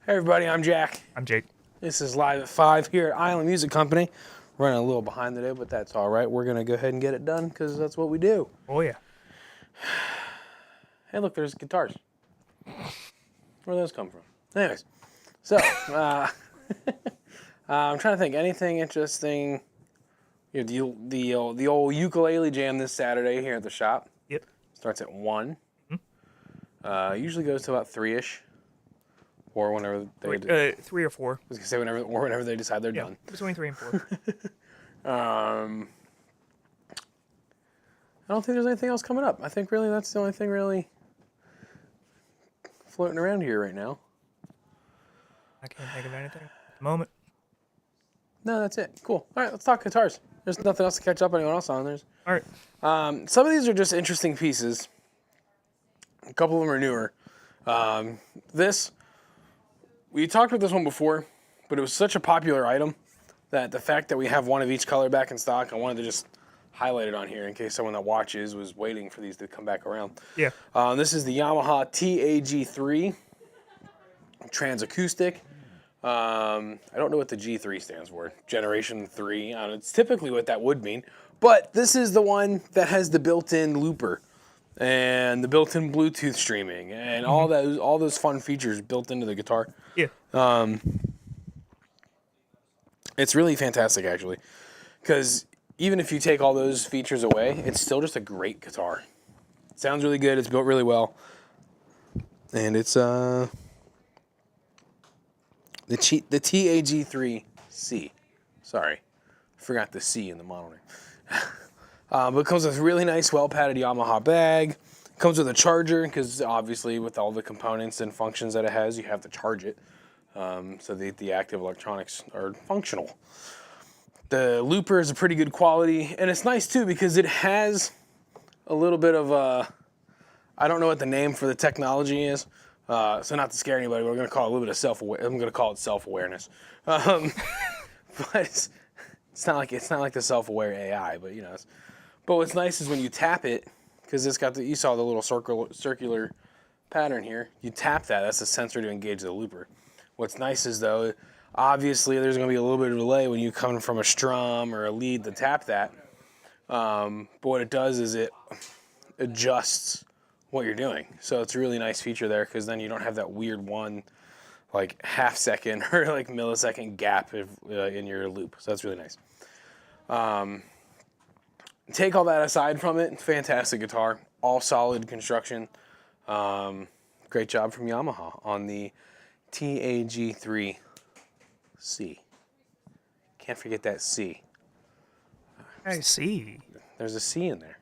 Hey everybody, I'm Jack. I'm Jake. This is Live at 5 here at Island Music Company. Running a little behind today, but that's all right. We're going to go ahead and get it done because that's what we do. Oh, yeah. Hey, look, there's guitars. Where do those come from? Anyways, so I'm trying to think. Anything interesting? You know, the old ukulele jam this Saturday here at the shop. Yep. Starts at 1. Usually goes to about 3-ish. Or whenever they... 3 or 4. I was gonna say whenever they decide they're Yeah, done. between 3 and 4. I don't think there's anything else coming up. I think really that's the only thing really floating around here right now. I can't think of anything at the moment. No, that's it. Cool. All right, let's talk guitars. There's nothing else to catch up anyone else on. All right. Some of these are just interesting pieces. A couple of them are newer. We talked about this one before, but it was such a popular item that the fact that we have one of each color back in stock, I wanted to just highlight it on here in case someone that watches was waiting for these to come back around. Yeah. This is the Yamaha TAG3 Trans Acoustic. I don't know what the G3 stands for. Generation 3. It's typically what that would mean. But this is the one that has the built-in looper and the built-in Bluetooth streaming and all those fun features built into the guitar. Yeah. It's really fantastic, actually, because even if you take all those features away, it's still just a great guitar. It sounds really good. It's built really well, and it's the TAG3C. Sorry, I forgot the C in the model name. But it comes with a really nice, well-padded Yamaha bag. Comes with a charger, because obviously with all the components and functions that it has, you have to charge it. So the active electronics are functional. The looper is a pretty good quality, and it's nice too because it has a little bit of I don't know what the name for the technology is, so not to scare anybody, we're going to call it a little bit of I'm going to call it self-awareness. But it's not like the self-aware AI, but you know. But what's nice is when you tap it, because it's got you saw the little circular pattern here. You tap that. That's a sensor to engage the looper. What's nice is, though, obviously there's going to be a little bit of delay when you come from a strum or a lead to tap that. But what it does is it adjusts what you're doing. So it's a really nice feature there because then you don't have that weird like half second or like millisecond gap in your loop. So that's really nice. Take all that aside from it, fantastic guitar, all solid construction. Great job from Yamaha on the TAG3C. Can't forget that C. I see. There's a C in there.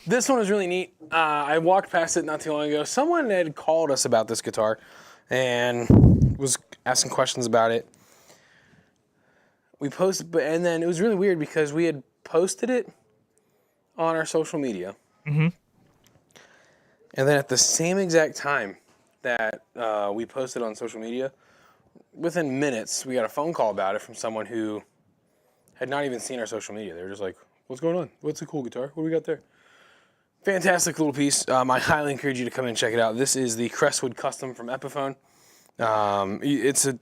This one was really neat. I walked past it not too long ago. Someone had called us about this guitar and was asking questions about it. We posted, and then it was really weird because we had posted it on our social media. Mm-hmm. And then at the same exact time that we posted on social media, within minutes, we got a phone call about it from someone who had not even seen our social media. They were just like, what's going on? What's a cool guitar? What do we got there? Fantastic little piece. I highly encourage you to come in and check it out. This is the Crestwood Custom from Epiphone. It's a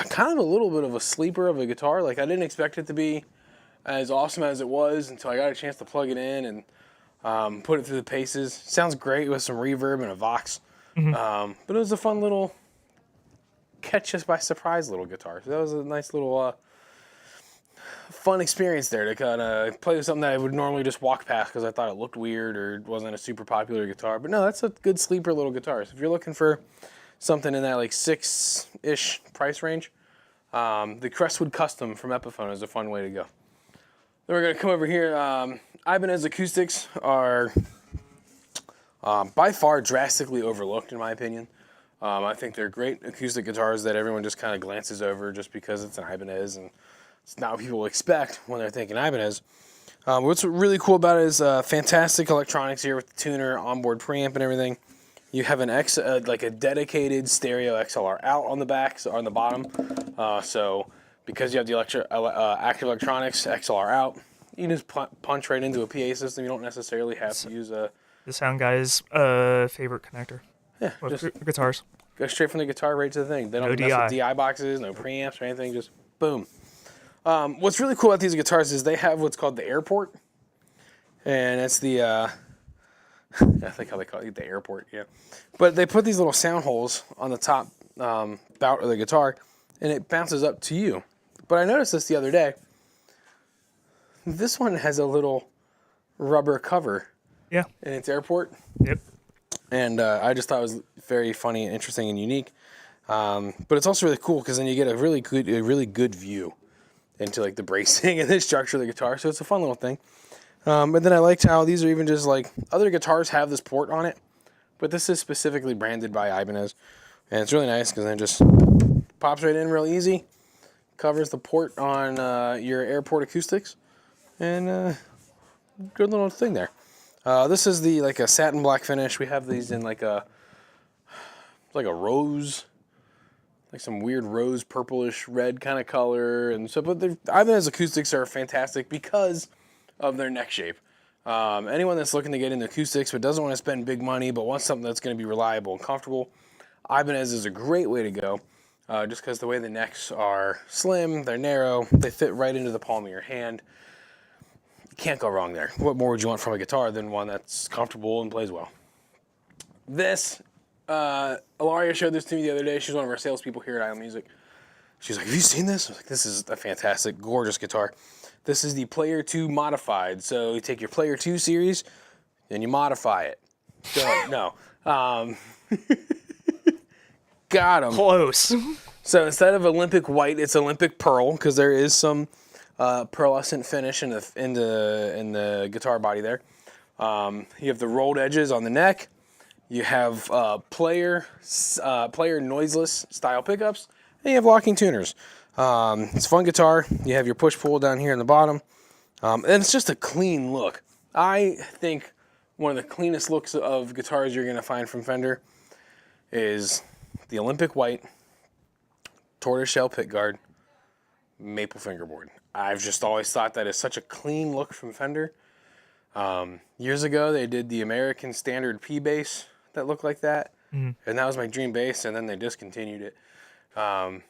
kind of a little bit of a sleeper of a guitar. Like, I didn't expect it to be as awesome as it was until I got a chance to plug it in and put it through the paces. Sounds great with some reverb and a Vox. Mm-hmm. But it was a fun little catch us by surprise little guitar. So that was a nice little fun experience there to kind of play with something that I would normally just walk past because I thought it looked weird or wasn't a super popular guitar. But no, that's a good sleeper little guitar. So if you're looking for something in that like 6-ish price range, the Crestwood Custom from Epiphone is a fun way to go. Then we're going to come over here. Ibanez acoustics are by far drastically overlooked, in my opinion. I think they're great acoustic guitars that everyone just kind of glances over just because it's an Ibanez, and it's not what people expect when they're thinking Ibanez. What's really cool about it is fantastic electronics here with the tuner, onboard preamp, and everything. You have like a dedicated stereo XLR out on the back, so on the bottom. So because you have the active electronics XLR out, you can just punch right into a PA system. You don't necessarily have to use a... The sound guy's favorite connector. Well, just guitars. go straight from the guitar right to the thing. They don't No mess with DI. DI boxes, no preamps or anything. Just boom. What's really cool about these guitars is they have what's called the airport, and it's the I think how they call it the airport. Yeah, but they put these little sound holes on the top bout of the guitar, and it bounces up to you. But I noticed this the other day. This one has a little rubber cover Yeah. in its airport. Yep. And I just thought it was very funny and interesting and unique. But it's also really cool because then you get a really good view into like the bracing and the structure of the guitar. So it's a fun little thing. And then I liked how these are even just like other guitars have this port on it, but this is specifically branded by Ibanez, and it's really nice because then it just pops right in real easy, covers the port on your airport acoustics, and good little thing there. This is the like a satin black finish. We have these in like a rose, like some weird rose purplish red kind of color, and so. But the Ibanez acoustics are fantastic because of their neck shape. Anyone that's looking to get into acoustics but doesn't want to spend big money but wants something that's going to be reliable and comfortable, Ibanez is a great way to go. Just because the way the necks are slim, they're narrow, they fit right into the palm of your hand. You can't go wrong there. What more would you want from a guitar than one that's comfortable and plays well? This, Ilaria showed this to me the other day. She's one of our salespeople here at Isle Music. She's like, have you seen this? I was like, this is a fantastic, gorgeous guitar. This is the Player 2 modified. So you take your Player 2 series and you modify it. No. Got him. Close. So instead of Olympic white, it's Olympic pearl because there is some pearlescent finish in the guitar body there. You have the rolled edges on the neck. You have player noiseless style pickups, and you have locking tuners. It's a fun guitar. You have your push-pull down here in the bottom, and it's just a clean look. I think one of the cleanest looks of guitars you're going to find from Fender is the Olympic white tortoiseshell pickguard maple fingerboard. I've just always thought that is such a clean look from Fender. Years ago, they did the American Standard P bass that looked like that, and that was my dream bass, and then they discontinued it. And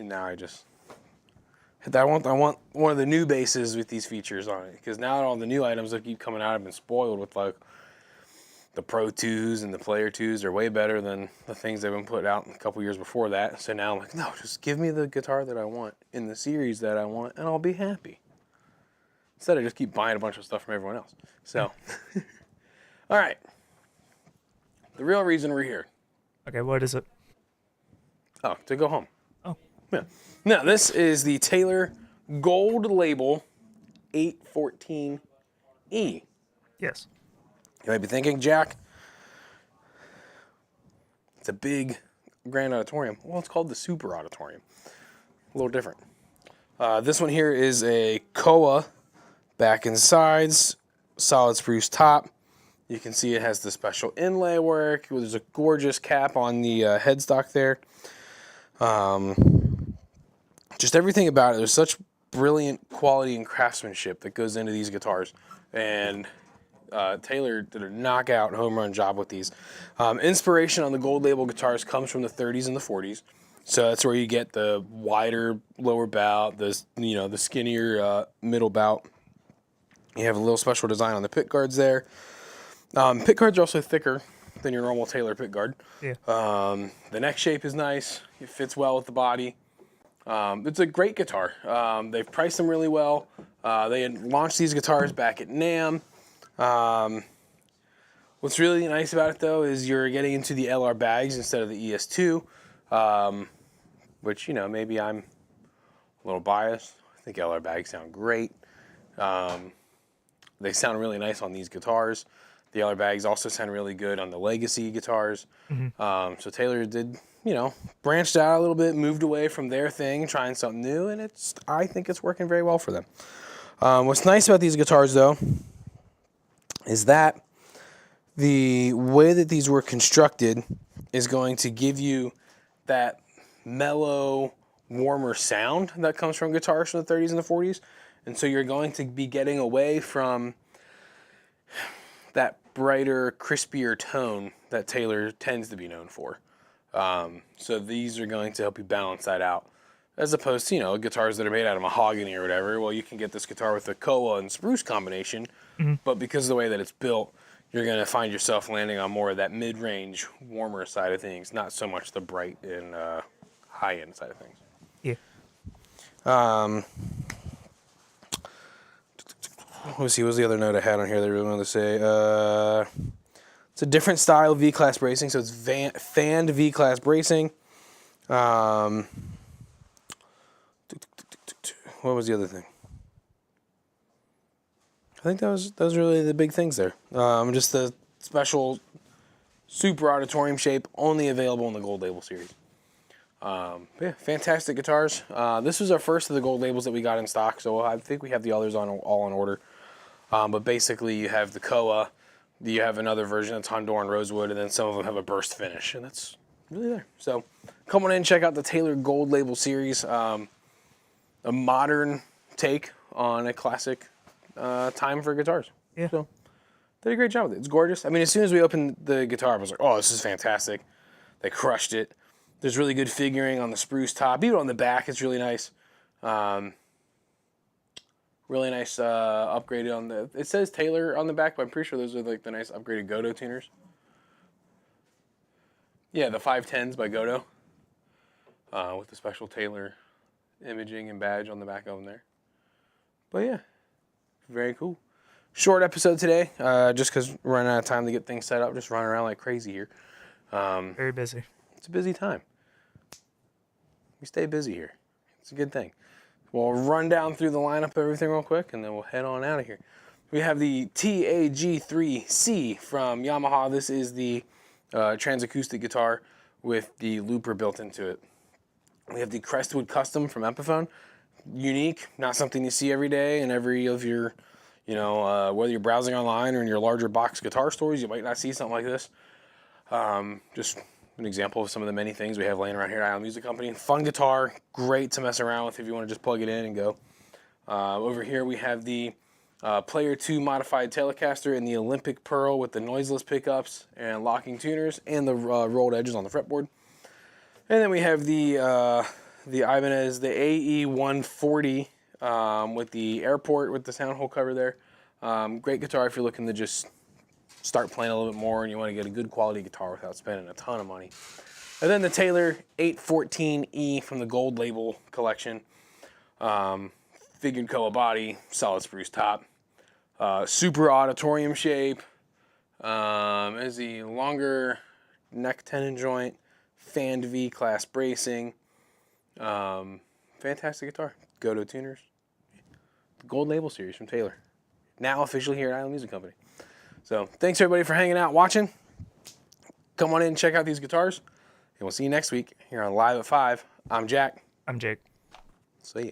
now I want one of the new basses with these features on it, because now all the new items that keep coming out have been spoiled with like the Pro 2s and the Player 2s are way better than the things they've been put out a couple years before that. So now I'm like, no, just give me the guitar that I want in the series that I want, and I'll be happy. Instead, I just keep buying a bunch of stuff from everyone else. So, all right. The real reason we're here. Okay, what is it? Oh, to go home. Oh. Yeah. Now, this is the Taylor Gold Label 814E. Yes. You might be thinking, Jack, it's a big grand auditorium. Well, it's called the Super Auditorium. A little different. This one here is a Koa back and sides, solid spruce top. You can see it has the special inlay work. There's a gorgeous cap on the headstock there. Just everything about it. There's such brilliant quality and craftsmanship that goes into these guitars. And Taylor did a knockout home run job with these. Inspiration on the Gold Label guitars comes from the 30s and the 40s. So that's where you get the wider lower bout, the skinnier middle bout. You have a little special design on the pick guards there. Pick guards are also thicker than your normal Taylor pick guard. Yeah. The neck shape is nice. It fits well with the body. It's a great guitar. They've priced them really well. They had launched these guitars back at NAMM. What's really nice about it, though, is you're getting into the LR bags instead of the ES2, which, maybe I'm a little biased. I think LR bags sound great. They sound really nice on these guitars. The LR bags also sound really good on the Legacy guitars. So Taylor did, branched out a little bit, moved away from their thing, trying something new, and I think it's working very well for them. What's nice about these guitars, though, is that the way that these were constructed is going to give you that mellow, warmer sound that comes from guitars from the 30s and the 40s. And so you're going to be getting away from that brighter, crispier tone that Taylor tends to be known for. So these are going to help you balance that out. As opposed to, guitars that are made out of mahogany or whatever. Well, you can get this guitar with the koa and spruce combination, but because of the way that it's built, you're going to find yourself landing on more of that mid-range, warmer side of things, not so much the bright and high-end side of things. Yeah. Let's see, what was the other note I had on here that I really wanted to say? It's a different style of V-class bracing, so it's fanned V-class bracing. What was the other thing? I think that was really the big things there. Just the special super auditorium shape, only available in the Gold Label series. Yeah, fantastic guitars. This was our first of the Gold Labels that we got in stock, so I think we have the others all in order. But basically, you have the Koa, you have another version that's Honduran Rosewood, and then some of them have a burst finish, and that's really there. So come on in and check out the Taylor Gold Label series. A modern take on a classic time for guitars. Yeah. So did a great job with it. It's gorgeous. I mean, as soon as we opened the guitar, I was like, oh, this is fantastic. They crushed it. There's really good figuring on the spruce top. Even on the back, it's really nice. Really nice upgraded on the... It says Taylor on the back, but I'm pretty sure those are like the nice upgraded Godo tuners. Yeah, the 510s by Godo. With the special Taylor imaging and badge on the back of them there. But yeah, very cool. Short episode today, just because we're running out of time to get things set up. Just running around like crazy here. Very busy. It's a busy time. We stay busy here. It's a good thing. We'll run down through the lineup of everything real quick, and then we'll head on out of here. We have the TAG3C from Yamaha. This is the transacoustic guitar with the looper built into it. We have the Crestwood Custom from Epiphone. Unique, not something you see every day in every of your, whether you're browsing online or in your larger box guitar stores, you might not see something like this. Just an example of some of the many things we have laying around here at Island Music Company. Fun guitar, great to mess around with if you want to just plug it in and go. Over here we have the Player 2 modified Telecaster in the Olympic Pearl with the noiseless pickups and locking tuners and the rolled edges on the fretboard. And then we have the Ibanez, the AE140 with the airport with the sound hole cover there. Great guitar if you're looking to just start playing a little bit more and you want to get a good quality guitar without spending a ton of money. And then the Taylor 814E from the Gold Label collection. Figured koa body, solid spruce top. Super auditorium shape. Is the longer neck tenon joint. Fanned V-class bracing. Fantastic guitar. Godo tuners. The Gold Label series from Taylor. Now officially here at Island Music Company. So thanks everybody for hanging out, watching. Come on in and check out these guitars. And we'll see you next week here on Live at 5. I'm Jack. I'm Jake. See ya.